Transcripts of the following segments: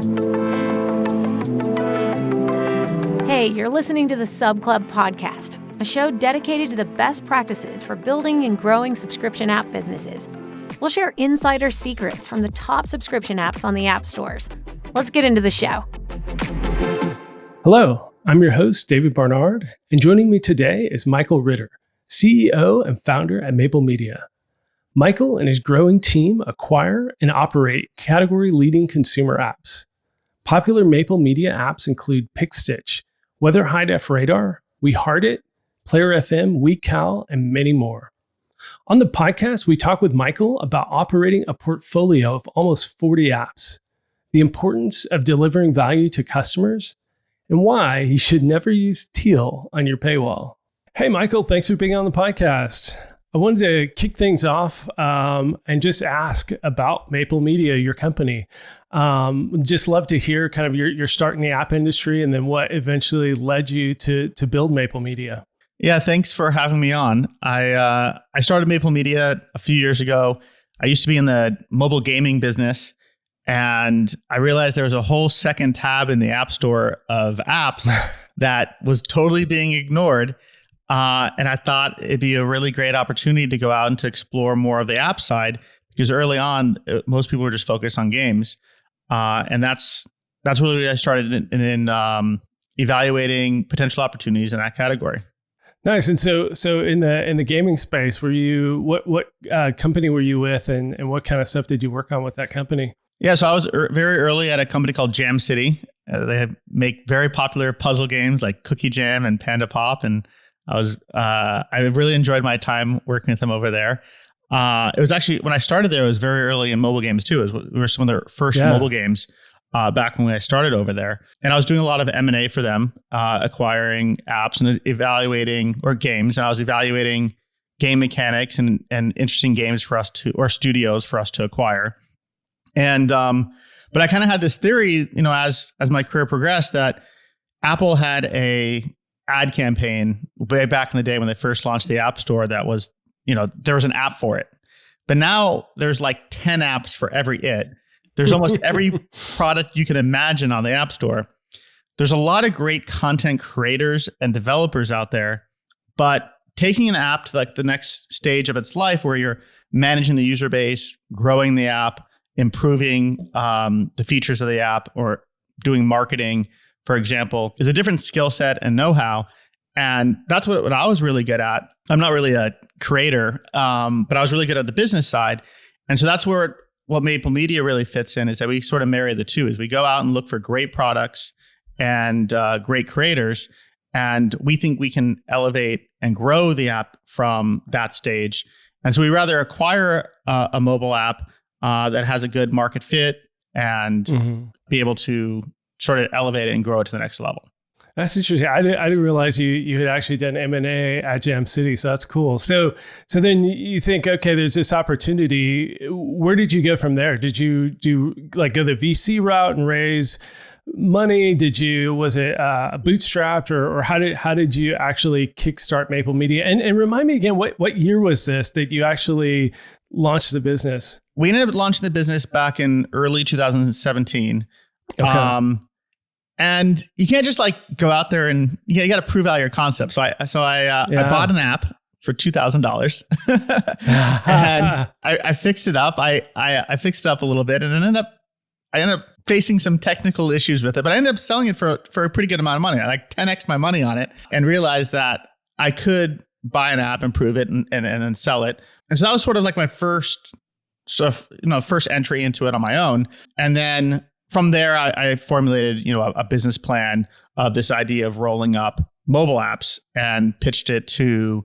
Hey, you're listening to the Sub Club podcast, a show dedicated to the best practices for building and growing subscription app businesses. We'll share insider secrets from the top subscription apps on the app stores. Let's get into the show. Hello, I'm your host, David Barnard, and joining me today is Michael Ritter, CEO and founder at Maple Media. Michael and his growing team acquire and operate category-leading consumer apps. Popular Maple Media apps include Pic Stitch, Weather High Def Radar, We Heart It, Player FM, WeekCal, and many more. On the podcast, we talk with Michael about operating a portfolio of almost 40 apps, the importance of delivering value to customers, and why you should never use teal on your paywall. Hey, Michael, thanks for being on the podcast. I wanted to kick things off and just ask about Maple Media, your company. Just love to hear kind of your start in the app industry and then what eventually led you to build Maple Media. Yeah, thanks for having me on. I started Maple Media a few years ago. I used to be in the mobile gaming business, and I realized there was a whole second tab in the App Store of apps that was totally being ignored. And I thought it'd be a really great opportunity to go out and to explore more of the app side, because early on, most people were just focused on games. And that's really I started in evaluating potential opportunities in that category. Nice. And so in the gaming space, were you what company were you with, and what kind of stuff did you work on with that company? Yeah, so I was very early at a company called Jam City. They make very popular puzzle games like Cookie Jam and Panda Pop, and I really enjoyed my time working with them over there. It was actually, when I started there, it was very early in mobile games too. We were some of their first mobile games back when I started over there. And I was doing a lot of M&A for them, acquiring apps and evaluating, or games. And I was evaluating game mechanics and interesting games for us to, or studios for us to acquire. And, but I kind of had this theory, as my career progressed, that Apple had a ad campaign way back in the day when they first launched the App Store that was, there was an app for it. But now there's like 10 apps for every it. There's almost every product you can imagine on the App Store. There's a lot of great content creators and developers out there, but taking an app to like the next stage of its life where you're managing the user base, growing the app, improving the features of the app, or doing marketing, for example, is a different skill set and know-how. And that's what I was really good at. I'm not really a creator, but I was really good at the business side. And so that's where what Maple Media really fits in, is that we sort of marry the two. Is we go out and look for great products and great creators. And we think we can elevate and grow the app from that stage. And so we rather acquire a mobile app that has a good market fit and be able to sort of elevate it and grow it to the next level. That's interesting. I didn't realize you had actually done M&A at Jam City. So that's cool. So then you think, okay, there's this opportunity. Where did you go from there? Did you go the VC route and raise money? Was it bootstrapped, or how did you actually kickstart Maple Media? And remind me again, what year was this that you actually launched the business? We ended up launching the business back in early 2017. Okay. And you can't just like go out there and you got to prove out your concept. So I bought an app for $2,000 and I fixed it up. I fixed it up a little bit, and I ended up facing some technical issues with it, but I ended up selling it for a pretty good amount of money. I like 10x my money on it, and realized that I could buy an app, improve it, and then sell it. And so that was sort of like my first entry into it on my own. And then from there, I formulated, a business plan of this idea of rolling up mobile apps and pitched it to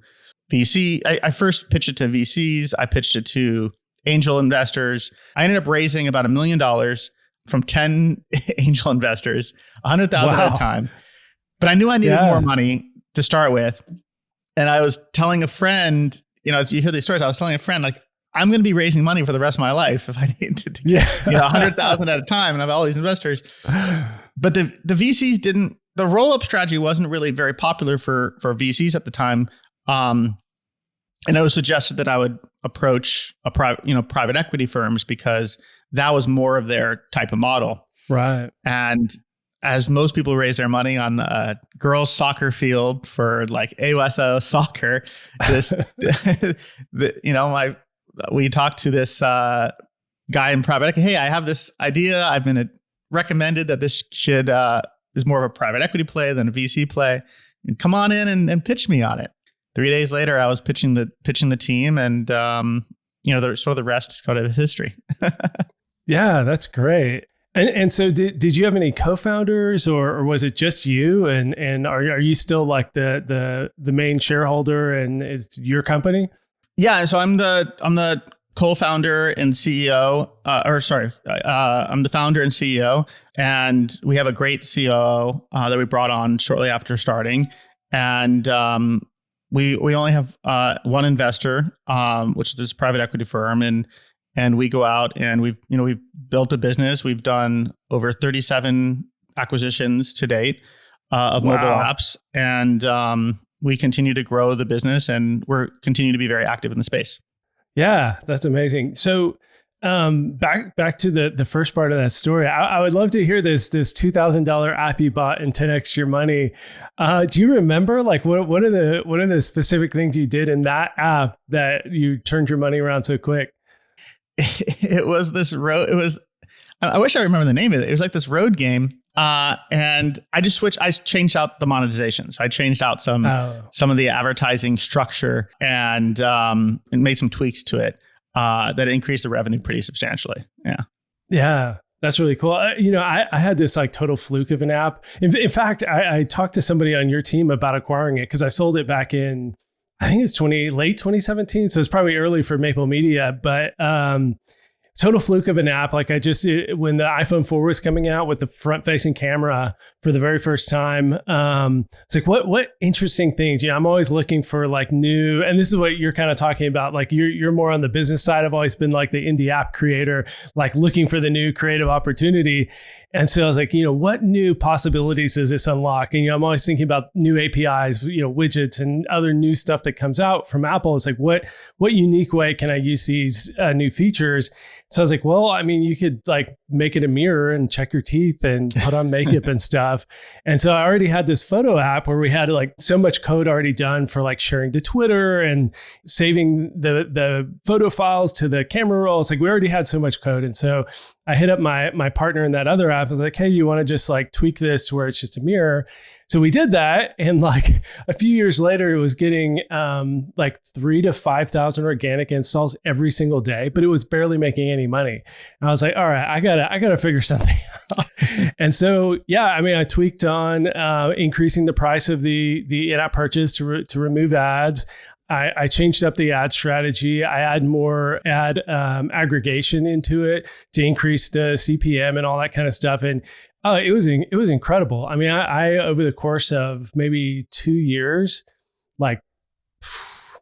VC. I first pitched it to VCs. I pitched it to angel investors. I ended up raising about $1 million from 10 angel investors, $100,000 at a time. But I knew I needed more money to start with. And I was telling a friend, as you hear these stories, I was telling a friend, like, I'm going to be raising money for the rest of my life if I need to get, $100,000 at a time and I have all these investors. But the VCs didn't, the roll-up strategy wasn't really very popular for VCs at the time. And it was suggested that I would approach private equity firms, because that was more of their type of model. Right. And as most people raise their money on a girls' soccer field for like AUSO soccer, this, we talked to this guy in private equity. Hey, I have this idea. I've been recommended that this should is more of a private equity play than a VC play. And come on in and pitch me on it. 3 days later, I was pitching the team, and the rest is kind of history. Yeah, that's great. And so did you have any co-founders or was it just you? And are you still like the main shareholder and it's your company? Yeah, so I'm the co-founder and CEO, I'm the founder and CEO, and we have a great COO that we brought on shortly after starting, and we only have one investor, which is this private equity firm, and we go out and we've built a business. We've done over 37 acquisitions to date of mobile apps, and we continue to grow the business, and we're continuing to be very active in the space. Yeah, that's amazing. So back to the first part of that story, I would love to hear this $2,000 app you bought and 10x your money. Do you remember like what are the specific things you did in that app that you turned your money around so quick? It was this road. I wish I remember the name of it. It was like this road game. And I changed out the monetization. So I changed out some of the advertising structure and made some tweaks to it that increased the revenue pretty substantially. Yeah. Yeah. That's really cool. I had this like total fluke of an app. In fact, I talked to somebody on your team about acquiring it because I sold it back in, I think it's late 2017. So it's probably early for Maple Media, but total fluke of an app. Like when the iPhone 4 was coming out with the front facing camera for the very first time, it's like, what interesting things, I'm always looking for like new, and this is what you're kind of talking about. Like you're more on the business side. I've always been like the indie app creator, like looking for the new creative opportunity. And so I was like, what new possibilities does this unlock? And, I'm always thinking about new APIs, widgets and other new stuff that comes out from Apple. It's like, what unique way can I use these new features? So I was like, well, you could like make it a mirror and check your teeth and put on makeup and stuff. And so I already had this photo app where we had like so much code already done for like sharing to Twitter and saving the photo files to the camera roll. It's like we already had so much code. And so I hit up my partner in that other app. I was like, hey, you want to just like tweak this to where it's just a mirror? So we did that. And like a few years later, it was getting like 3,000 to 5,000 organic installs every single day, but it was barely making any money. And I was like, all right, I gotta figure something out. And so, yeah, I tweaked on increasing the price of the in-app purchase to remove ads. I changed up the ad strategy. I add more ad aggregation into it to increase the CPM and all that kind of stuff. And it was incredible. I over the course of maybe 2 years, like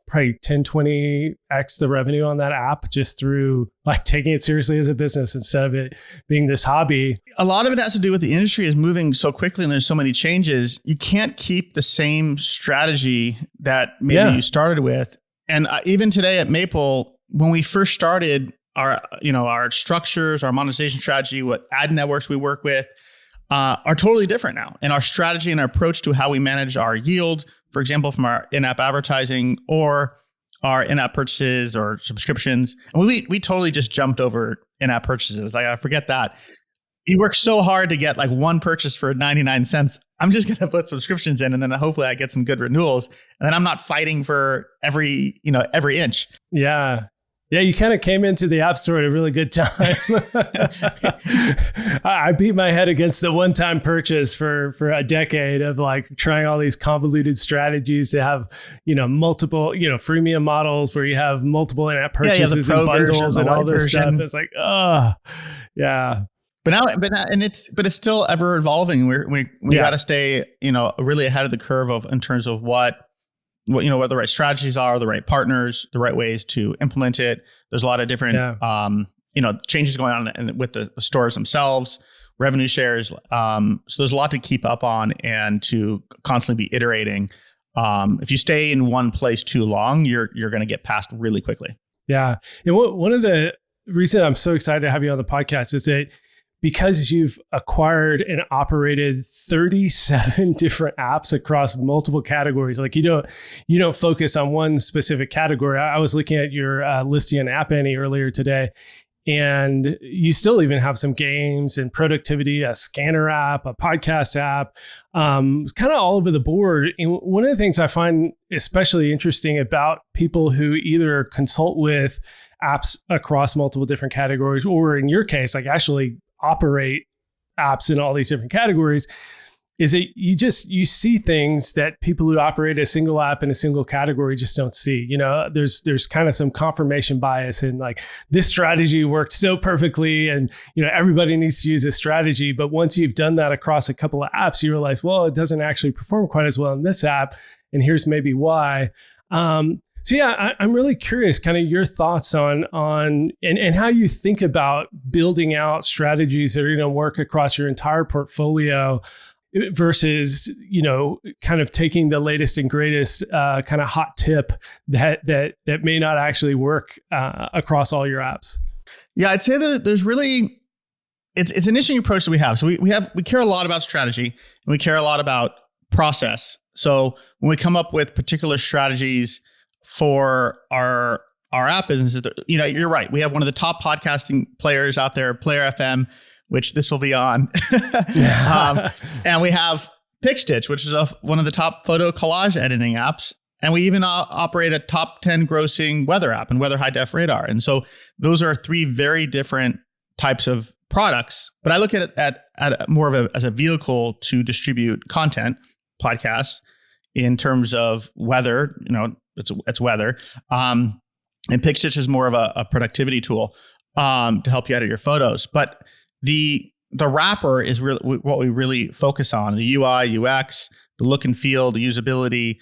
probably 10, 20x the revenue on that app just through like taking it seriously as a business instead of it being this hobby. A lot of it has to do with the industry is moving so quickly and there's so many changes. You can't keep the same strategy that maybe you started with. And even today at Maple, when we first started our structures, our monetization strategy, what ad networks we work with, are totally different now. And our strategy and our approach to how we manage our yield, for example, from our in-app advertising or our in-app purchases or subscriptions. And we totally just jumped over in-app purchases. Like, I forget that. You work so hard to get like one purchase for 99 cents. I'm just going to put subscriptions in and then hopefully I get some good renewals. And then I'm not fighting for every inch. Yeah. Yeah, you kind of came into the App Store at a really good time. I beat my head against the one-time purchase for a decade of like trying all these convoluted strategies to have, multiple, freemium models where you have multiple in-app purchases and bundles and all this stuff. It's like, yeah. But it's still ever evolving. We got to stay, really ahead of the curve in terms of what the right strategies are, the right partners, the right ways to implement it. There's a lot of different, changes going on with the stores themselves, revenue shares. So there's a lot to keep up on and to constantly be iterating. If you stay in one place too long, you're going to get past really quickly. Yeah. And one of the reasons I'm so excited to have you on the podcast is that because you've acquired and operated 37 different apps across multiple categories, like you don't focus on one specific category. I was looking at your listing on App Annie earlier today, and you still even have some games and productivity, a scanner app, a podcast app, kind of all over the board. And one of the things I find especially interesting about people who either consult with apps across multiple different categories, or in your case, like actually operate apps in all these different categories, is that you see things that people who operate a single app in a single category just don't see. There's kind of some confirmation bias in like, this strategy worked so perfectly and everybody needs to use this strategy. But once you've done that across a couple of apps, you realize, well, it doesn't actually perform quite as well in this app, and here's maybe why. So yeah, I'm really curious, kind of your thoughts on and how you think about building out strategies that are going to work across your entire portfolio versus, kind of taking the latest and greatest kind of hot tip that may not actually work across all your apps. Yeah, I'd say that there's really, it's an interesting approach that we have. So we care a lot about strategy, and we care a lot about process. So when we come up with particular strategies for our app businesses, you're right. We have one of the top podcasting players out there, Player FM, which this will be on. And we have Pic Stitch, which is one of the top photo collage editing apps. And we even operate a top 10 grossing weather app and weather high def radar. And so those are three very different types of products. But I look at it at more of as a vehicle to distribute content, podcasts, in terms of weather. It's weather. And Pic Stitch is more of a productivity tool to help you edit your photos. But the wrapper is really what we really focus on: the UI, UX, the look and feel, the usability.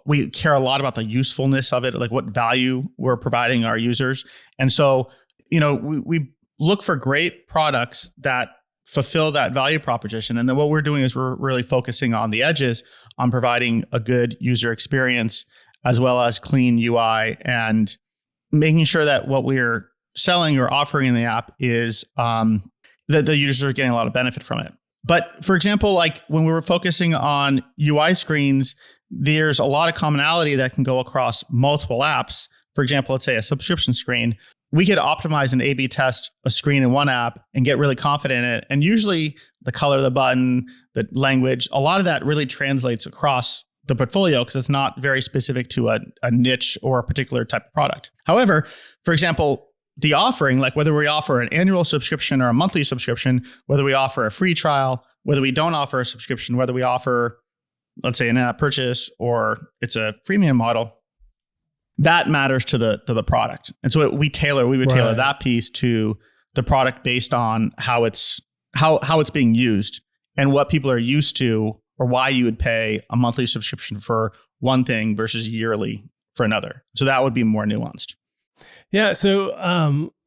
We care a lot about the usefulness of it, like what value we're providing our users. And so, we look for great products that fulfill that value proposition. And then what we're doing is we're really focusing on the edges, on providing a good user experience as well as clean UI, and making sure that what we're selling or offering in the app is that the users are getting a lot of benefit from it. But for example, like when we were focusing on UI screens, there's a lot of commonality that can go across multiple apps. For example, let's say a subscription screen. We could optimize and A/B test a screen in one app and get really confident in it. And usually the color of the button, the language, a lot of that really translates across the portfolio because it's not very specific to a niche or a particular type of product. However, for example, the offering, like whether we offer an annual subscription or a monthly subscription, whether we offer a free trial, whether we don't offer a subscription, whether we offer, let's say, an in-app purchase or it's a freemium model, that matters to the product. And so we would tailor that piece to the product based on how it's being used and what people are used to, or why you would pay a monthly subscription for one thing versus yearly for another. So that would be more nuanced. Yeah. So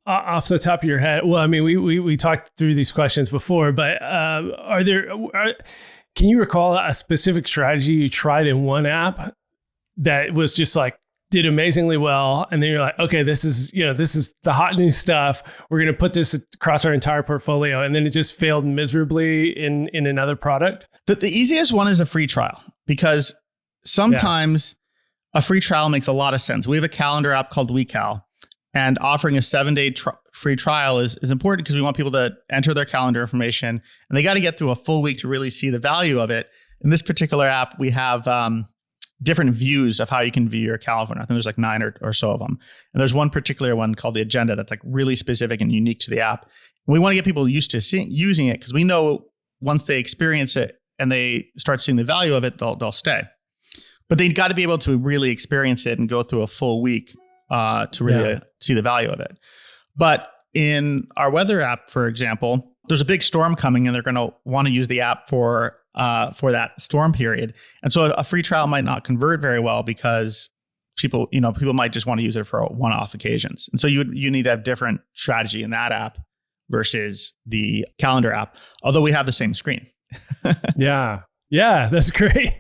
off the top of your head, well, I mean, we talked through these questions before, but can you recall a specific strategy you tried in one app that was just like, did amazingly well, and then you're like, okay, this is the hot new stuff. We're going to put this across our entire portfolio, and then it just failed miserably in another product? The easiest one is a free trial, because sometimes a free trial makes a lot of sense. We have a calendar app called WeekCal, and offering a 7-day free trial is important because we want people to enter their calendar information, and they got to get through a full week to really see the value of it. In this particular app, we have different views of how you can view your calendar. I think there's like 9 or so of them. And there's one particular one called the agenda that's like really specific and unique to the app. And we want to get people used to using it because we know once they experience it and they start seeing the value of it, they'll stay. But they got to be able to really experience it and go through a full week to really see the value of it. But in our weather app, for example, there's a big storm coming and they're going to want to use the app for that storm period. And so a free trial might not convert very well because people might just want to use it for one-off occasions. And so you need to have different strategy in that app versus the calendar app, although we have the same screen. Yeah, that's great.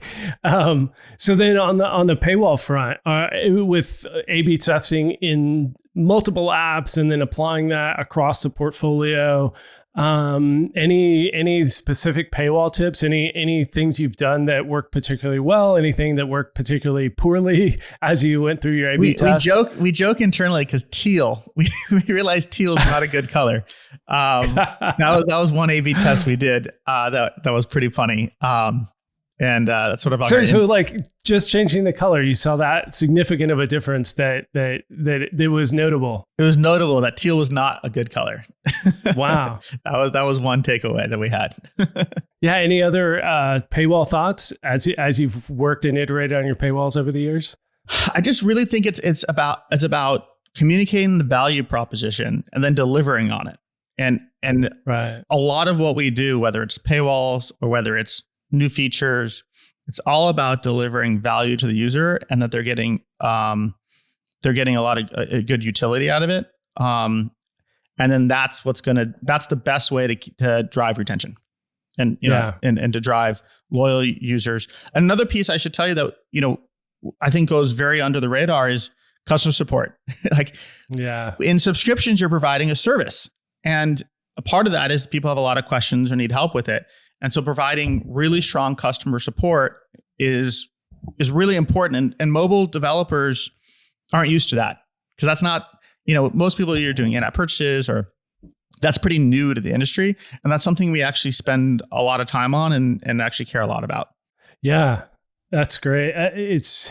So then on the paywall front, with A/B testing in multiple apps and then applying that across the portfolio. Any specific paywall tips? Any things you've done that worked particularly well? Anything that worked particularly poorly as you went through your A/B tests? We joke internally because teal. We realized teal is not a good color. That was one A/B test we did. That was pretty funny. And that's sort of so like just changing the color, you saw that significant of a difference that was notable. It was notable that teal was not a good color. Wow. that was one takeaway that we had. Yeah. Any other paywall thoughts as you've worked and iterated on your paywalls over the years? I just really think it's about communicating the value proposition and then delivering on it. And right. A lot of what we do, whether it's paywalls or whether it's new features, it's all about delivering value to the user and that they're getting a lot of good utility out of it. And then that's the best way to drive retention and, and to drive loyal users. Another piece I should tell you that, I think goes very under the radar is customer support. In subscriptions, you're providing a service, and a part of that is people have a lot of questions or need help with it. And so providing really strong customer support is really important. And mobile developers aren't used to that because that's not, most people you're doing in-app purchases or that's pretty new to the industry. And that's something we actually spend a lot of time on and actually care a lot about. Yeah, that's great. It's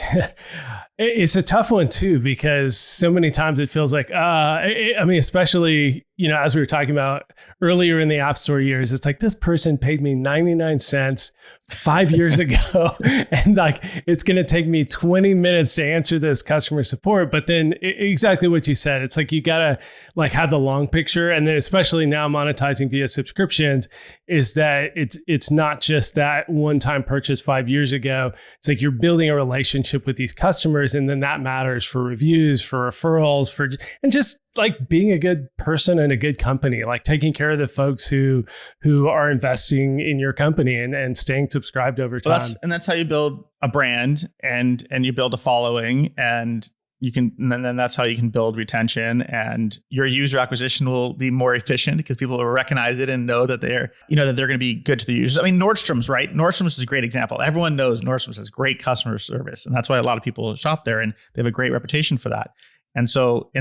a tough one too, because so many times it feels like, especially, as we were talking about earlier in the App Store years, it's like this person paid me 99 cents 5 years ago. And like, it's going to take me 20 minutes to answer this customer support. But then exactly what you said, it's like, you got to like have the long picture. And then especially now monetizing via subscriptions is that it's not just that one-time purchase 5 years ago. It's like you're building a relationship with these customers. And then that matters for reviews, for referrals, and just like being a good person and a good company, like taking care of the folks who are investing in your company and staying subscribed over time. That's how you build a brand and you build a following, and then that's how you can build retention, and your user acquisition will be more efficient because people will recognize it and know that they're going to be good to the users. I mean, Nordstrom's, right? Nordstrom's is a great example. Everyone knows Nordstrom's has great customer service, and that's why a lot of people shop there, and they have a great reputation for that. And so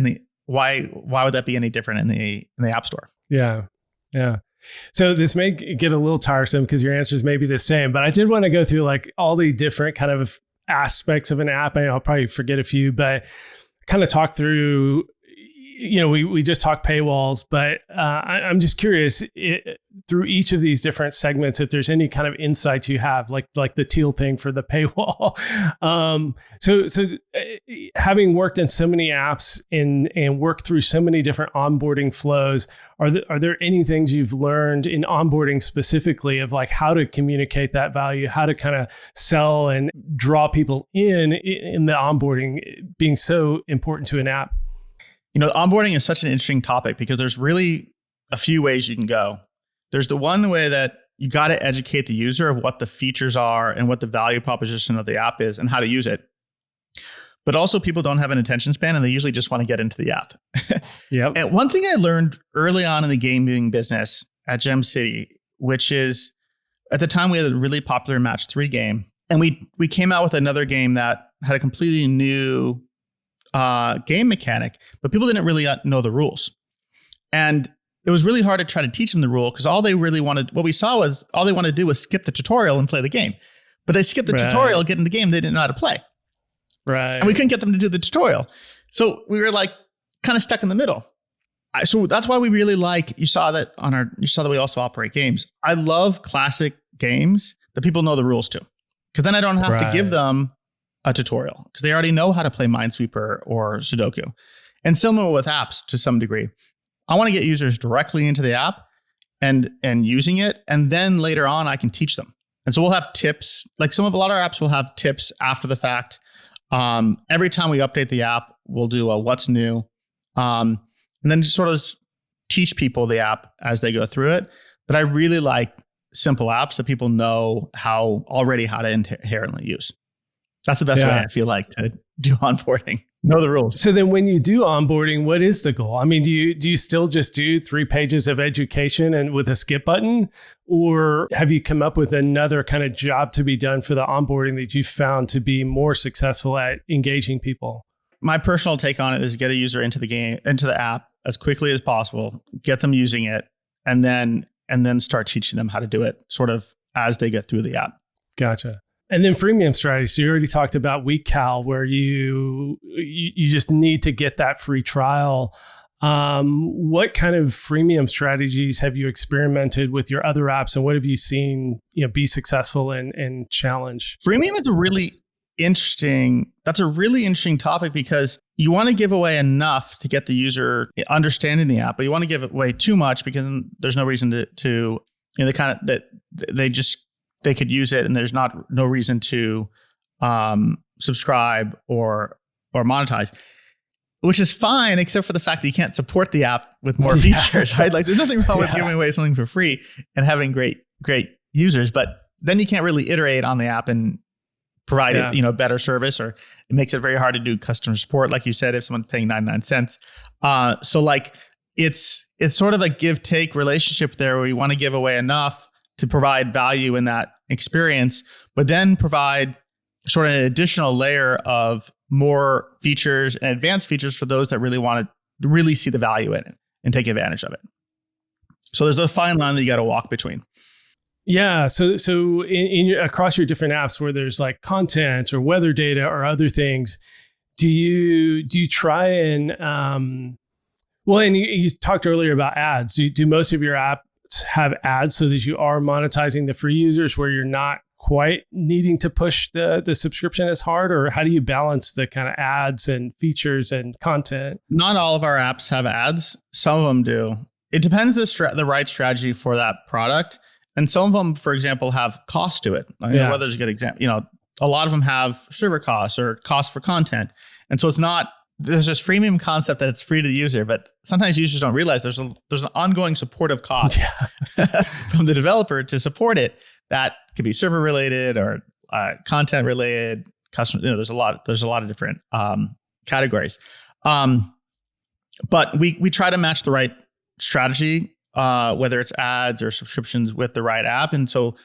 why would that be any different in the App Store? Yeah. Yeah. So this may get a little tiresome because your answers may be the same, but I did want to go through like all the different kind of aspects of an app. And I'll probably forget a few, but kind of talk through, we just talked paywalls, but I'm just curious through each of these different segments, if there's any kind of insights you have, like the teal thing for the paywall. So having worked in so many apps and worked through so many different onboarding flows, are there any things you've learned in onboarding specifically of like how to communicate that value, how to kind of sell and draw people in the onboarding being so important to an app? Onboarding is such an interesting topic because there's really a few ways you can go. There's the one way that you got to educate the user of what the features are and what the value proposition of the app is and how to use it. But also people don't have an attention span and they usually just want to get into the app. Yep. And one thing I learned early on in the gaming business at Gem City, which is at the time we had a really popular match 3 game, and we came out with another game that had a completely new game mechanic, but people didn't really know the rules. And it was really hard to try to teach them the rule because what we saw was all they wanted to do was skip the tutorial and play the game. But they skipped the tutorial, get in the game, they didn't know how to play. Right. And we couldn't get them to do the tutorial. So we were like kind of stuck in the middle. So that's why we really you saw that we also operate games. I love classic games that people know the rules to, because then I don't have to give them a tutorial because they already know how to play Minesweeper or Sudoku. And similar with apps to some degree. I want to get users directly into the app and using it. And then later on, I can teach them. And so we'll have tips. Like a lot of our apps will have tips after the fact. Every time we update the app, we'll do a what's new. And then just sort of teach people the app as they go through it. But I really like simple apps that people know how to inherently use. That's the best way I feel like to do onboarding. Know the rules. So then when you do onboarding, what is the goal? I mean, do you still just do 3 pages of education and with a skip button? Or have you come up with another kind of job to be done for the onboarding that you found to be more successful at engaging people? My personal take on it is get a user into the app as quickly as possible, get them using it, and then start teaching them how to do it sort of as they get through the app. Gotcha. And then freemium strategy. So you already talked about WeekCal, where you just need to get that free trial. What kind of freemium strategies have you experimented with your other apps, and what have you seen be successful and challenge? Freemium is a really interesting topic because you want to give away enough to get the user understanding the app, but you want to give away too much because there's no reason to the kind of that they could use it, and there's no reason to subscribe or monetize, which is fine, except for the fact that you can't support the app with more features, right? Like there's nothing wrong with giving away something for free and having great users, but then you can't really iterate on the app and provide it, better service, or it makes it very hard to do customer support, like you said, if someone's paying 99 cents. So like it's sort of a give-take relationship there, where we want to give away enough to provide value in that experience, but then provide sort of an additional layer of more features and advanced features for those that really want to really see the value in it and take advantage of it. So there's a fine line that you got to walk between. Yeah. So in across your different apps where there's like content or weather data or other things, do you try and and you talked earlier about ads. Do most of your apps have ads so that you are monetizing the free users where you're not quite needing to push the subscription as hard? Or how do you balance the kind of ads and features and content? Not all of our apps have ads. Some of them do. It depends the right strategy for that product. And some of them, for example, have cost to it. Weather's a good example. A lot of them have server costs or cost for content. And so there's this freemium concept that it's free to the user, but sometimes users don't realize there's an ongoing supportive cost from the developer to support it. That could be server related or content related. Customer, there's a lot of different categories. But we try to match the right strategy, whether it's ads or subscriptions, with the right app. And so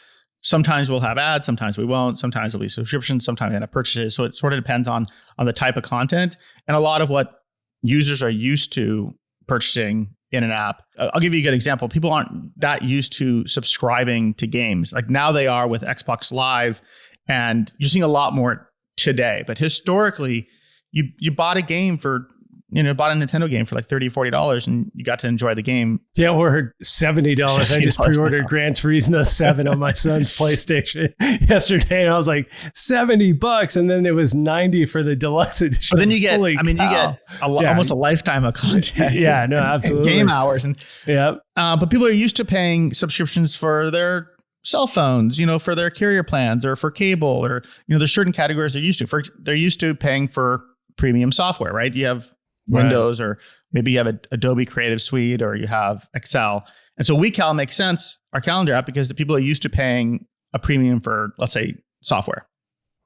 sometimes we'll have ads, sometimes we won't, sometimes it'll be subscriptions, sometimes they'll have purchases. So it sort of depends on the type of content and a lot of what users are used to purchasing in an app. I'll give you a good example. People aren't that used to subscribing to games. Like now they are with Xbox Live, and you're seeing a lot more today. But historically, you bought a game for bought a Nintendo game for like $30, $40 and you got to enjoy the game. Yeah, or $70. I just pre-ordered Gran Turismo 7 on my son's PlayStation yesterday, and I was like, $70, and then it was $90 for the deluxe edition. But then you get, almost a lifetime of content. Yeah, no, absolutely. And game hours. And yeah. But people are used to paying subscriptions for their cell phones, for their carrier plans or for cable, or, there's certain categories they're used to. They're used to paying for premium software, right? You have Windows, or maybe you have an Adobe Creative Suite, or you have Excel. And so WeekCal makes sense, our calendar app, because the people are used to paying a premium for, let's say, software.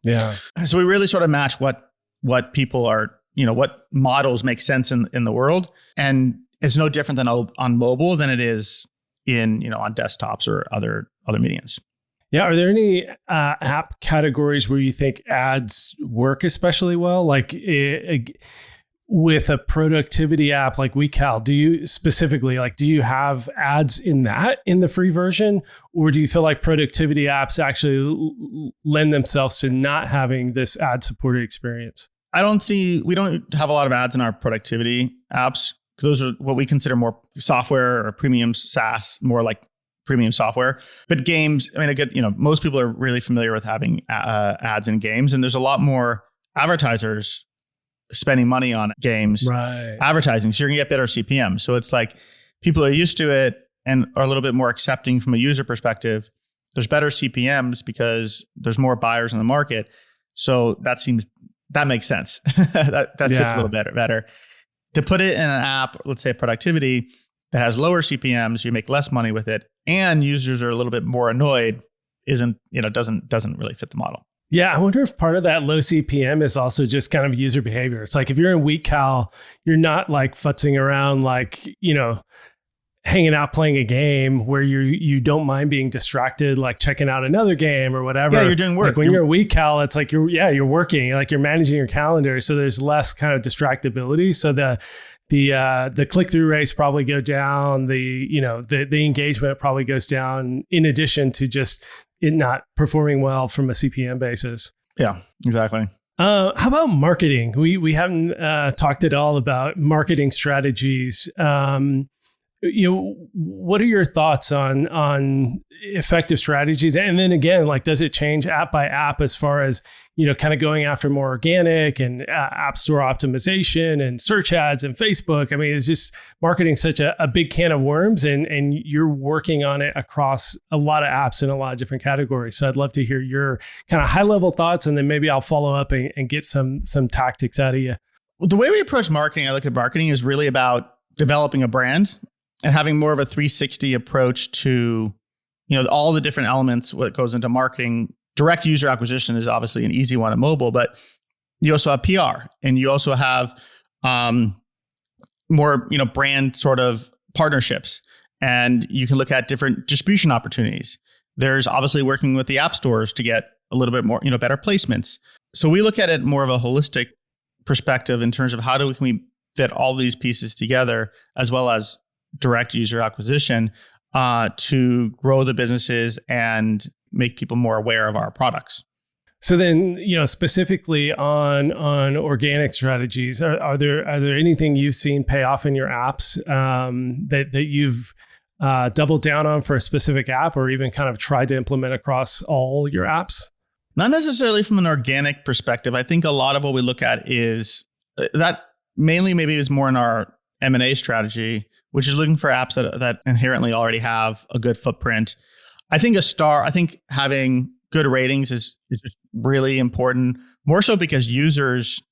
Yeah. So we really sort of match what people are, what models make sense in the world. And it's no different than on mobile than it is on desktops or other mediums. Yeah. Are there any app categories where you think ads work especially well? Like with a productivity app like WeekCal, do you have ads in the free version, or do you feel like productivity apps actually lend themselves to not having this ad supported experience? We don't have a lot of ads in our productivity apps, because those are what we consider more software or premium SaaS, more like premium software. But games, most people are really familiar with having ads in games, and there's a lot more advertisers spending money on games advertising. So you're gonna get better CPM. So it's like people are used to it and are a little bit more accepting from a user perspective. There's better CPMs because there's more buyers in the market. So that makes sense. that fits a little better. To put it in an app, let's say productivity, that has lower CPMs, you make less money with it, and users are a little bit more annoyed, doesn't really fit the model. Yeah, I wonder if part of that low CPM is also just kind of user behavior. It's like if you're in WeekCal, you're not like futzing around like, hanging out playing a game where you don't mind being distracted, like checking out another game or whatever. Yeah, you're doing work. Like when you're in WeekCal, it's like you're working, like you're managing your calendar. So there's less kind of distractibility. So the click-through rates probably go down. The engagement probably goes down in addition to just it not performing well from a CPM basis. Yeah, exactly. How about marketing? We haven't talked at all about marketing strategies. What are your thoughts on effective strategies? And then again, like, does it change app by app as far as, kind of going after more organic and app store optimization and search ads and Facebook? I mean, it's just marketing such a big can of worms, and you're working on it across a lot of apps in a lot of different categories. So I'd love to hear your kind of high level thoughts, and then maybe I'll follow up and get some tactics out of you. Well, the way we approach marketing, I look at marketing is really about developing a brand and having more of a 360 approach to, all the different elements, what goes into marketing. Direct user acquisition is obviously an easy one at mobile, but you also have PR, and you also have more, brand sort of partnerships, and you can look at different distribution opportunities. There's obviously working with the app stores to get a little bit more, better placements. So we look at it more of a holistic perspective in terms of how can we fit all these pieces together, as well as direct user acquisition to grow the businesses and make people more aware of our products. So then, specifically on organic strategies, are there anything you've seen pay off in your apps that you've doubled down on for a specific app, or even kind of tried to implement across all your apps? Not necessarily from an organic perspective. I think a lot of what we look at is that mainly maybe is more in our M&A strategy, which is looking for apps that inherently already have a good footprint. I think having good ratings is just really important, more so because users,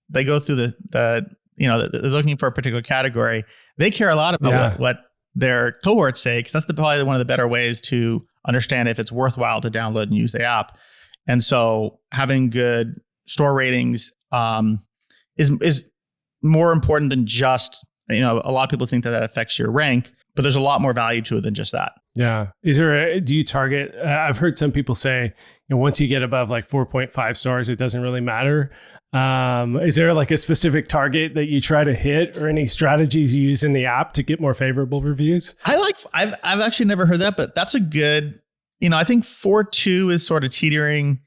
they go through they're looking for a particular category. They care a lot about what their cohorts say, because that's probably one of the better ways to understand if it's worthwhile to download and use the app. And so having good store ratings is more important than just, a lot of people think that affects your rank, but there's a lot more value to it than just that. Yeah. Do you target, I've heard some people say, once you get above like 4.5 stars, it doesn't really matter. Is there like a specific target that you try to hit, or any strategies you use in the app to get more favorable reviews? I've actually never heard that, but that's a good, I think 4.2 is sort of teetering.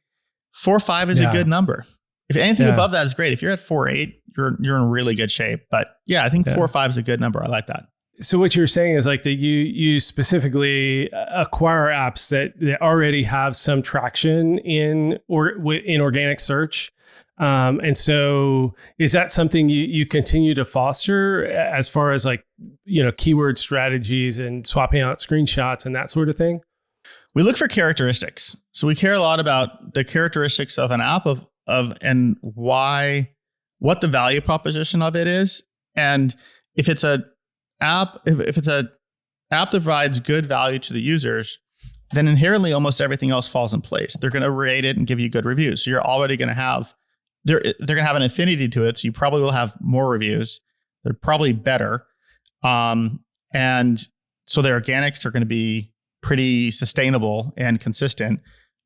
4.5 is a good number. If anything above that is great. If you're at 4.8, you're in really good shape. But yeah, I think 4.5 is a good number. I like that. So what you're saying is like that you specifically acquire apps that already have some traction in organic search. And so is that something you continue to foster as far as like, keyword strategies and swapping out screenshots and that sort of thing? We look for characteristics. So we care a lot about the characteristics of an app and what the value proposition of it is. And if it's a app, if it's a app that provides good value to the users, then inherently almost everything else falls in place. They're going to rate it and give you good reviews. So you're already going to have, they're going to have an affinity to it. So you probably will have more reviews. They're probably better. And so their organics are going to be pretty sustainable and consistent.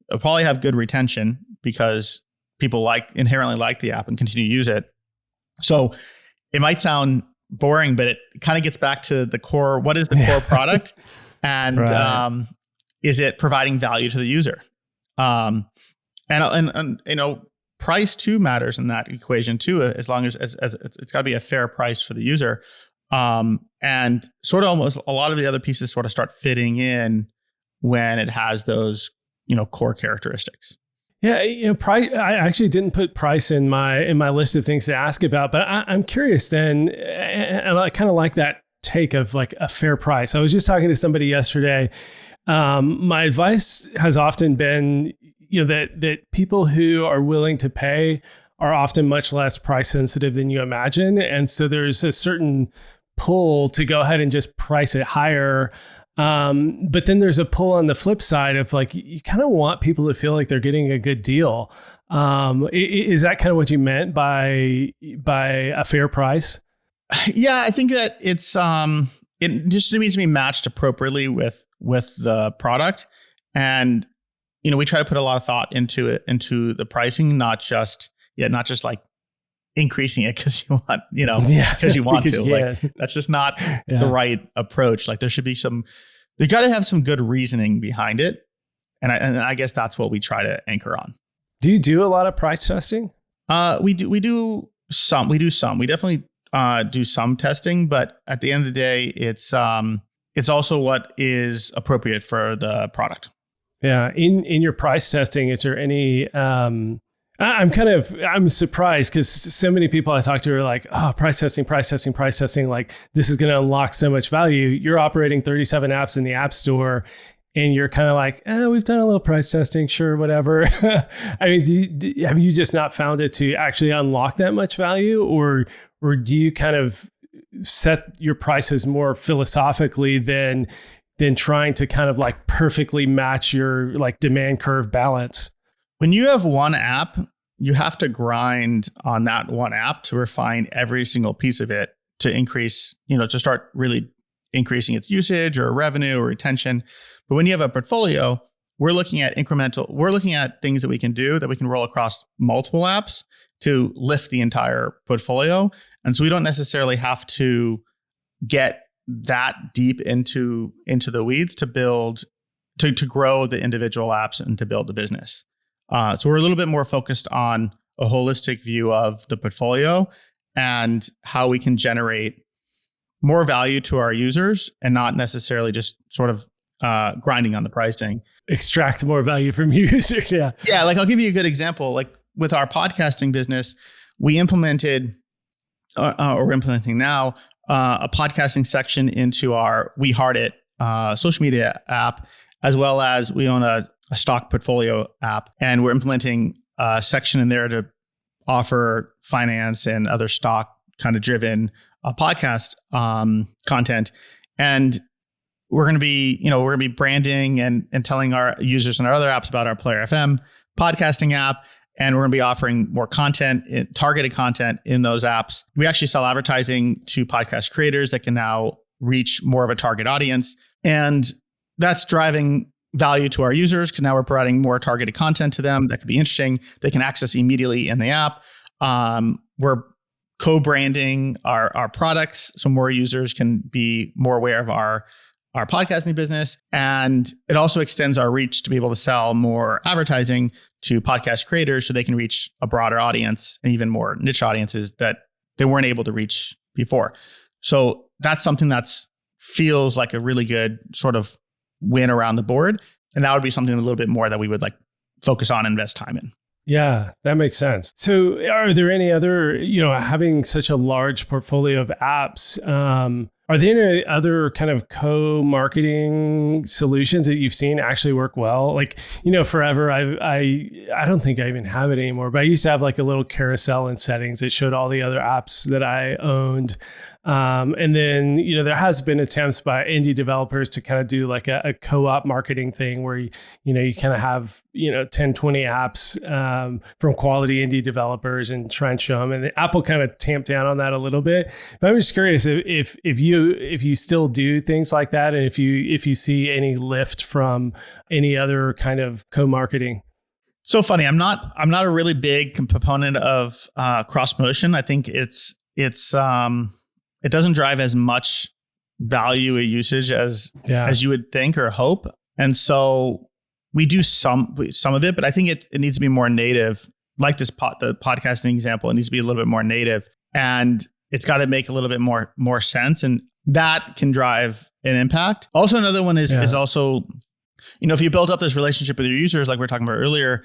They'll probably have good retention because people inherently like the app and continue to use it. So it might sound boring, but it kind of gets back to the core. What is the core product? And right. Is it providing value to the user? And price too matters in that equation too, as long as it's got to be a fair price for the user. And sort of almost a lot of the other pieces sort of start fitting in when it has those, core characteristics. Yeah, price. I actually didn't put price in my list of things to ask about, but I'm curious then, and I kind of like that take of like a fair price. I was just talking to somebody yesterday. My advice has often been, that people who are willing to pay are often much less price sensitive than you imagine, and so there's a certain pull to go ahead and just price it higher. But then there's a pull on the flip side of like, you kind of want people to feel like they're getting a good deal. Is that kind of what you meant by a fair price? Yeah, I think that it just needs to be matched appropriately with the product. And, we try to put a lot of thought into the pricing, not just like increasing it because you want, because you want to. Like, that's just not the right approach. Like, there should be you got to have some good reasoning behind it. And I guess that's what we try to anchor on. Do you do a lot of price testing? We do some. We definitely do some testing, but at the end of the day, it's also what is appropriate for the product. Yeah. In your price testing, is there any, I'm surprised because so many people I talk to are like, oh, price testing. Like, this is going to unlock so much value. You're operating 37 apps in the App Store and you're kind of like, we've done a little price testing. Sure. Whatever. I mean, have you just not found it to actually unlock that much value, or do you kind of set your prices more philosophically than trying to kind of like perfectly match your like demand curve balance? When you have one app, you have to grind on that one app to refine every single piece of it to increase, to start really increasing its usage or revenue or retention. But when you have a portfolio, we're looking at things that we can do that we can roll across multiple apps to lift the entire portfolio. And so we don't necessarily have to get that deep into the weeds to build, to grow the individual apps and to build the business. So we're a little bit more focused on a holistic view of the portfolio and how we can generate more value to our users and not necessarily just sort of grinding on the pricing. Extract more value from users. Yeah. Yeah. Like, I'll give you a good example. Like, with our podcasting business, we implemented, or we're implementing now, a podcasting section into our We Heart It social media app, as well as we own a stock portfolio app. And we're implementing a section in there to offer finance and other stock kind of driven podcast content. And we're going to be branding and telling our users and our other apps about our Player FM podcasting app. And we're going to be offering more content, targeted content in those apps. We actually sell advertising to podcast creators that can now reach more of a target audience. And that's driving value to our users, because now we're providing more targeted content to them that could be interesting. They can access immediately in the app. We're co-branding our products so more users can be more aware of our podcasting business. And it also extends our reach to be able to sell more advertising to podcast creators so they can reach a broader audience and even more niche audiences that they weren't able to reach before. So that's something that's feels like a really good sort of win around the board. And that would be something a little bit more that we would like focus on and invest time in. Yeah, that makes sense. So are there any other, having such a large portfolio of apps, are there any other kind of co-marketing solutions that you've seen actually work well? Like, forever, I don't think I even have it anymore, but I used to have like a little carousel in settings that showed all the other apps that I owned. And then, there has been attempts by indie developers to kind of do like a co-op marketing thing where, you kind of have, 10, 20 apps from quality indie developers and try and show them. And Apple kind of tamped down on that a little bit. But I'm just curious if you still do things like that, and if you see any lift from any other kind of co-marketing. So funny. I'm not a really big component of cross promotion. I think it doesn't drive as much value or usage as you would think or hope. And so we do some of it, but I think it needs to be more native. Like the podcasting example, it needs to be a little bit more native, and it's got to make a little bit more sense, and that can drive an impact. Also, another one is also, if you build up this relationship with your users, like we were talking about earlier,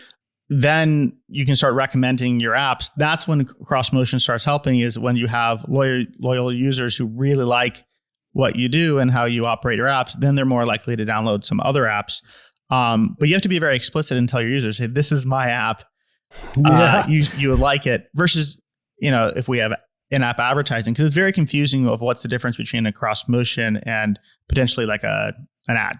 then you can start recommending your apps. That's when cross promotion starts helping, is when you have loyal users who really like what you do and how you operate your apps. Then they're more likely to download some other apps. But you have to be very explicit and tell your users, hey, this is my app. You would like it. Versus, if we have in-app advertising, because it's very confusing of what's the difference between a cross motion and potentially like an ad.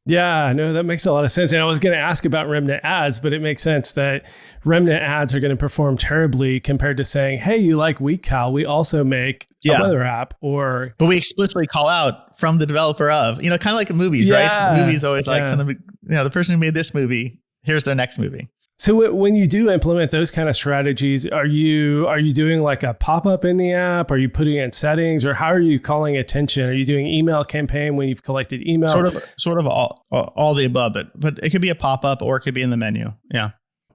Yeah, no, that makes a lot of sense. And I was going to ask about remnant ads, but it makes sense that remnant ads are going to perform terribly compared to saying, hey, you like WeekCal, we also make a weather app. But we explicitly call out from the developer of, kind of like movies, right? Movies always like, from the person who made this movie, here's their next movie. So when you do implement those kind of strategies, are you doing like a pop-up in the app? Are you putting in settings, or how are you calling attention? Are you doing email campaign when you've collected email? Sort of all the above, but it could be a pop-up or it could be in the menu. Yeah.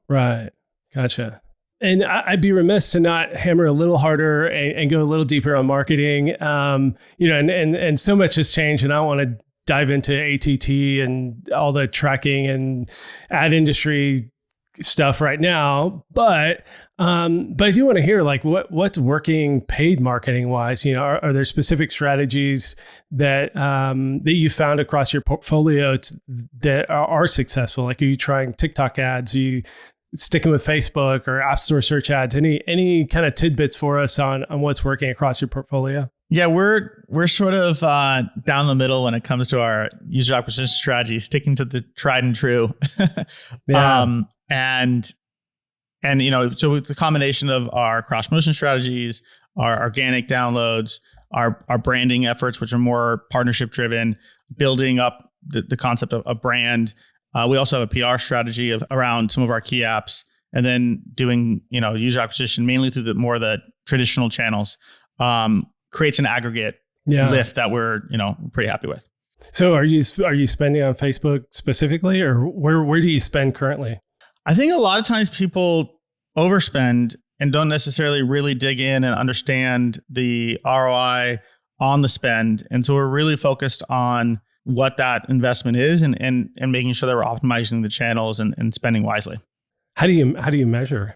Right. Gotcha. And I'd be remiss to not hammer a little harder and go a little deeper on marketing. And so much has changed, and I want to dive into ATT and all the tracking and ad industry stuff right now, but I do want to hear like what's working paid marketing wise. Are there specific strategies that you found across your portfolio that are successful? Like, are you trying TikTok ads? Are you sticking with Facebook or App Store search ads? Any kind of tidbits for us on what's working across your portfolio? Yeah, we're sort of down the middle when it comes to our user acquisition strategy, sticking to the tried and true. Yeah. So with the combination of our cross motion strategies, our organic downloads, our branding efforts, which are more partnership driven, building up the concept of a brand. We also have a PR strategy around some of our key apps, and then doing user acquisition mainly through the traditional channels. Creates an aggregate lift that we're pretty happy with. So are you spending on Facebook specifically, or where do you spend currently? I think a lot of times people overspend and don't necessarily really dig in and understand the ROI on the spend. And so we're really focused on what that investment is and making sure that we're optimizing the channels and spending wisely. How do you measure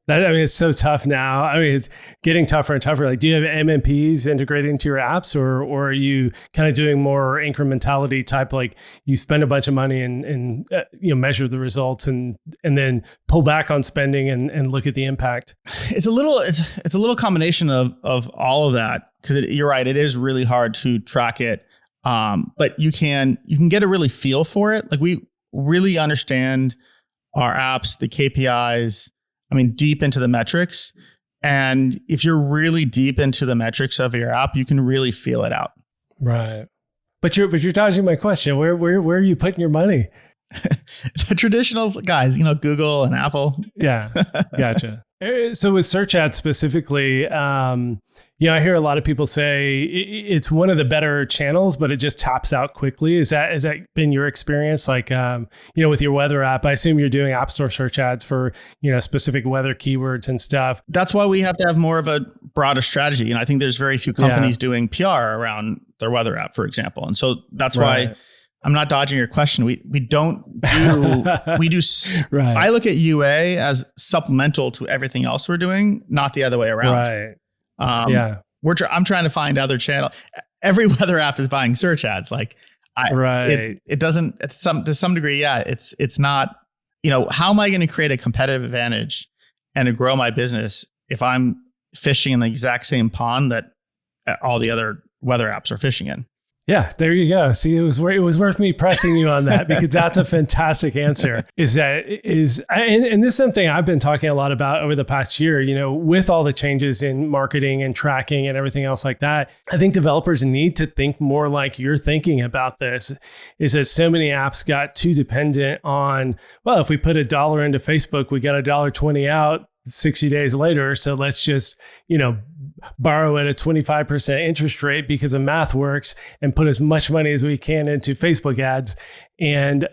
that? I mean, it's so tough now. I mean, it's getting tougher and tougher. Like, do you have MMPs integrated into your apps, or are you kind of doing more incrementality type? Like, you spend a bunch of money and measure the results and then pull back on spending and look at the impact. It's a little combination of all of that, because you're right. It is really hard to track it, but you can get a really feel for it. Like, we really understand our apps, the KPIs. I mean, deep into the metrics. And if you're really deep into the metrics of your app, you can really feel it out. Right. But you're dodging my question. Where are you putting your money? The traditional guys, Google and Apple. Yeah. Gotcha. So with search ads specifically, I hear a lot of people say it's one of the better channels, but it just taps out quickly. Has that been your experience? Like, with your weather app, I assume you're doing App Store search ads for, specific weather keywords and stuff. That's why we have to have more of a broader strategy. And I think there's very few companies doing PR around their weather app, for example. And so that's why I'm not dodging your question. We don't do, we do, right. I look at UA as supplemental to everything else we're doing, not the other way around. Right. I'm trying to find other channel. Every weather app is buying search ads. Like, it doesn't, to some degree. Yeah. It's not, how am I going to create a competitive advantage and to grow my business if I'm fishing in the exact same pond that all the other weather apps are fishing in? Yeah, there you go. See, it was worth me pressing you on that, because that's a fantastic answer. And this is something I've been talking a lot about over the past year, with all the changes in marketing and tracking and everything else like that. I think developers need to think more like you're thinking about this, is that so many apps got too dependent on, well, if we put $1 into Facebook, we got $1.20 out 60 days later. So let's just, borrow at a 25% interest rate because the math works and put as much money as we can into Facebook ads. And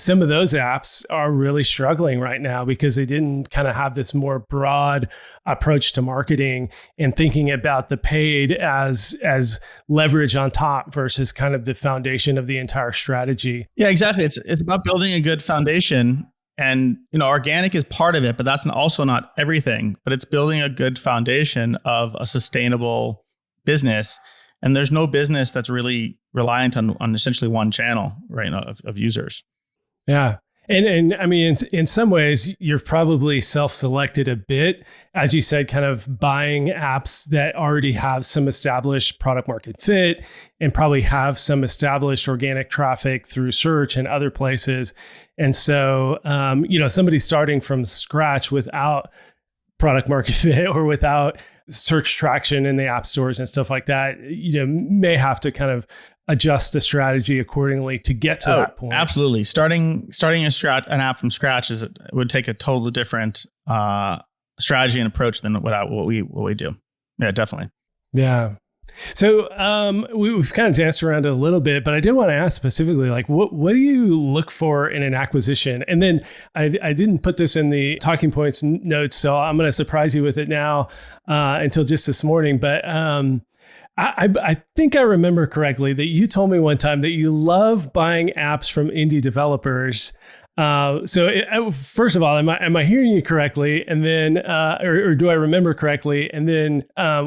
some of those apps are really struggling right now because they didn't kind of have this more broad approach to marketing and thinking about the paid as leverage on top versus kind of the foundation of the entire strategy. Yeah, exactly. It's about building a good foundation. And, organic is part of it, but that's also not everything. But it's building a good foundation of a sustainable business. And there's no business that's really reliant on essentially one channel right now of users. Yeah. And I mean, in some ways, you're probably self-selected a bit, as you said, kind of buying apps that already have some established product market fit and probably have some established organic traffic through search and other places. And so, somebody starting from scratch without product market fit or without search traction in the app stores and stuff like that, may have to kind of adjust the strategy accordingly to get to that point. Absolutely. Starting an app from scratch would take a totally different strategy and approach than what we do. Yeah, definitely. Yeah. So we've kind of danced around it a little bit, but I did want to ask specifically, like, what do you look for in an acquisition? And then I didn't put this in the talking points notes, so I'm going to surprise you with it now until just this morning. But I think I remember correctly that you told me one time that you love buying apps from indie developers. First of all, am I hearing you correctly? And then, or do I remember correctly? And then,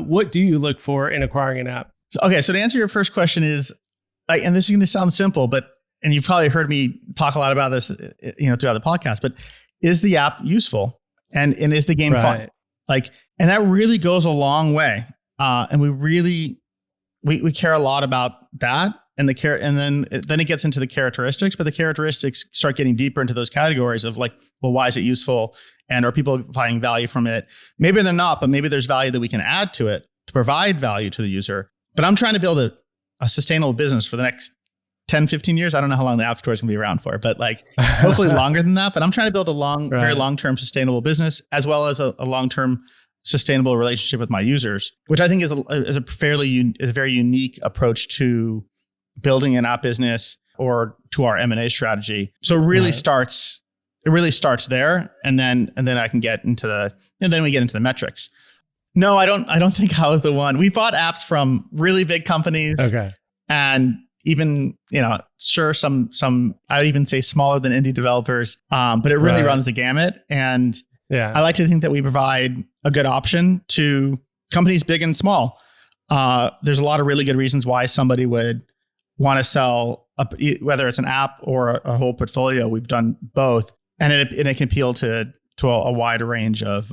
what do you look for in acquiring an app? Okay, so to answer your first question is, and this is going to sound simple, and you've probably heard me talk a lot about this, throughout the podcast. But is the app useful, and is the game fun? And that really goes a long way. And we care a lot about that. And then it gets into the characteristics, but the characteristics start getting deeper into those categories of like, well, why is it useful? And are people finding value from it? Maybe they're not, but maybe there's value that we can add to it to provide value to the user. But I'm trying to build a sustainable business for the next 10, 15 years. I don't know how long the App Store is going to be around for, but like hopefully longer than that. But I'm trying to build a very long-term sustainable business, as well as a long-term sustainable relationship with my users, which I think is a very unique approach to building an app business or to our M&A strategy. So it really starts there, and then I can get into then we get into the metrics. No, I don't think I was the one. We bought apps from really big companies. Okay. And even, sure, some I would even say smaller than indie developers. But it really runs the gamut. And I like to think that we provide a good option to companies big and small. There's a lot of really good reasons why somebody would want to sell, whether it's an app or a whole portfolio. We've done both, and it can appeal to a wide range of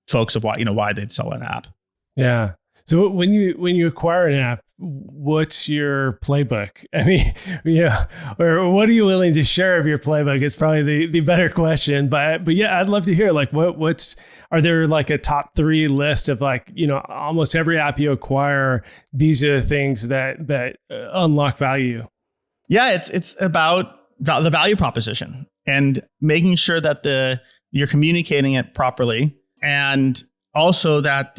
folks of why they'd sell an app. Yeah. So when you acquire an app, what's your playbook? I mean, or what are you willing to share of your playbook? It's probably the better question. But yeah, I'd love to hear like are there like a top 3 list of like, almost every app you acquire, these are the things that unlock value? Yeah, it's about the value proposition and making sure that you're communicating it properly, and also that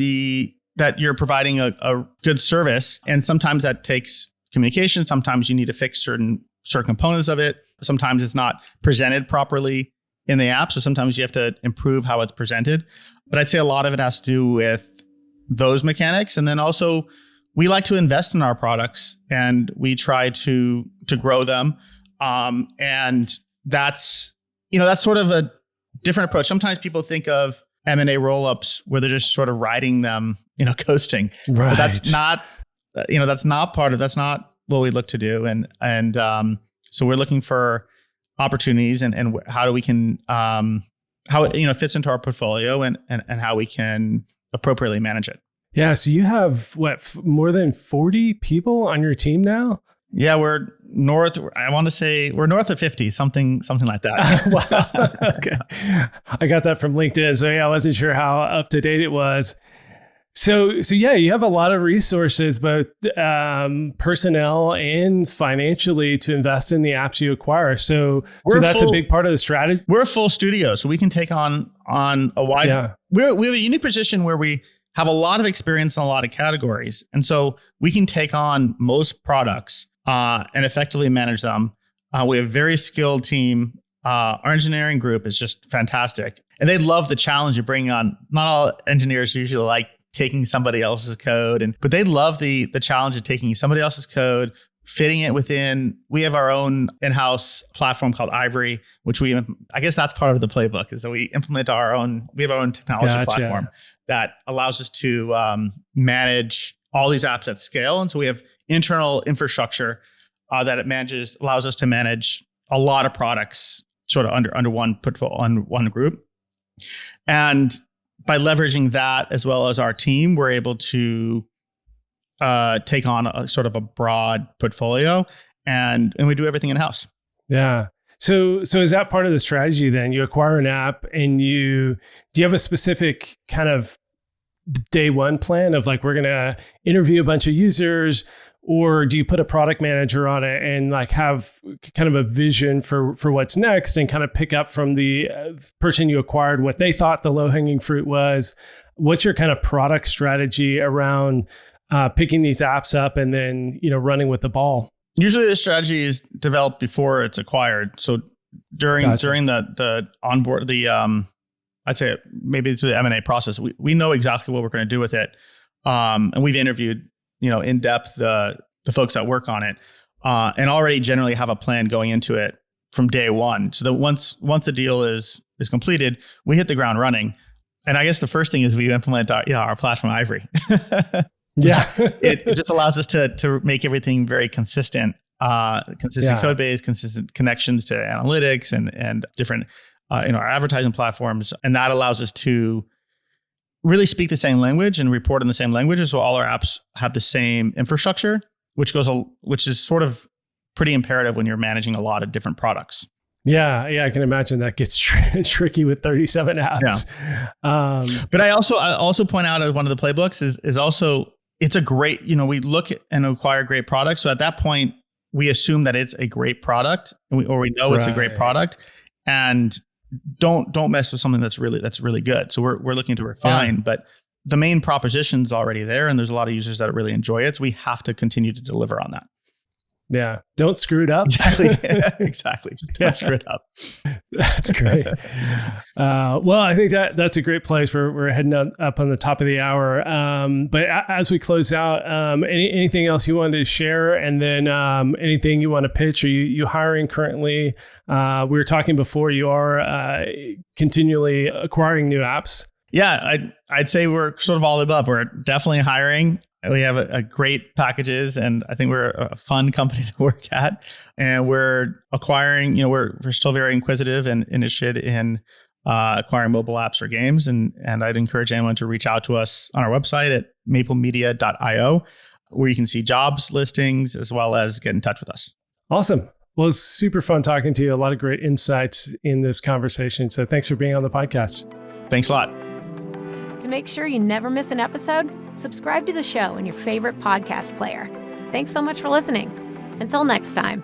you're providing a good service. And sometimes that takes communication. Sometimes you need to fix certain components of it. Sometimes it's not presented properly in the app. So sometimes you have to improve how it's presented. But I'd say a lot of it has to do with those mechanics. And then also we like to invest in our products, and we try to grow them. And that's sort of a different approach. Sometimes people think of M&A roll-ups where they're just sort of riding them, coasting. Right. But that's not, that's not what we look to do. And so we're looking for opportunities and how we can, how it fits into our portfolio and how we can appropriately manage it. Yeah. So you have more than 40 people on your team now? Yeah, we're north of 50, something like that. Wow. Okay. I got that from LinkedIn. So yeah, I wasn't sure how up to date it was. So yeah, you have a lot of resources, both personnel and financially, to invest in the apps you acquire. So that's a big part of the strategy. We're a full studio, so we can take on a wide. Yeah. We have a unique position where we have a lot of experience in a lot of categories, and so we can take on most products and effectively manage them. We have a very skilled team. Our engineering group is just fantastic, and they love the challenge of bringing on. Not all engineers usually like taking somebody else's code, but they love the challenge of taking somebody else's code, fitting it within. We have our own in-house platform called Ivory, which I guess that's part of the playbook, is that we implement we have our own technology platform that allows us to manage all these apps at scale. And so we have internal infrastructure that allows us to manage a lot of products sort of under one portfolio, on one group. And by leveraging that as well as our team, we're able to take on a sort of a broad portfolio, and we do everything in-house. Yeah. So is that part of the strategy then? You acquire an app and do you have a specific kind of day one plan of like, we're going to interview a bunch of users, or do you put a product manager on it and like have kind of a vision for what's next and kind of pick up from the person you acquired what they thought the low hanging fruit was? What's your kind of product strategy around picking these apps up and then, running with the ball? Usually the strategy is developed before it's acquired. So during the onboard, I'd say maybe through the M&A process, we know exactly what we're going to do with it. And we've interviewed, in depth, the folks that work on it, and already generally have a plan going into it from day one. So that once the deal is completed, we hit the ground running. And I guess the first thing is we implement our platform Ivory. Yeah. It just allows us to make everything very consistent code base, consistent connections to analytics and different, our advertising platforms. And that allows us to really speak the same language and report in the same languages. So all our apps have the same infrastructure, which is sort of pretty imperative when you're managing a lot of different products. Yeah, I can imagine that gets tricky with 37 apps. Yeah. But I also point out as one of the playbooks is also, it's a great, we look at and acquire great products. So at that point, we assume that it's a great product, we know it's a great product, and don't mess with something that's really good. So we're looking to refine, but the main proposition's already there, and there's a lot of users that really enjoy it. So we have to continue to deliver on that. Yeah. Don't screw it up. Exactly. Just don't screw it up. That's great. Well, I think that's a great place. We're heading up on the top of the hour. But as we close out, anything else you wanted to share? And then anything you want to pitch? Are you hiring currently? We were talking before, you are continually acquiring new apps. Yeah, I'd say we're sort of all above. We're definitely hiring. We have a great packages, and I think we're a fun company to work at. And we're acquiring, we're still very inquisitive and interested in acquiring mobile apps or games. And I'd encourage anyone to reach out to us on our website at maplemedia.io, where you can see jobs listings as well as get in touch with us. Awesome. Well, it's super fun talking to you. A lot of great insights in this conversation. So thanks for being on the podcast. Thanks a lot. To make sure you never miss an episode, subscribe to the show in your favorite podcast player. Thanks so much for listening. Until next time.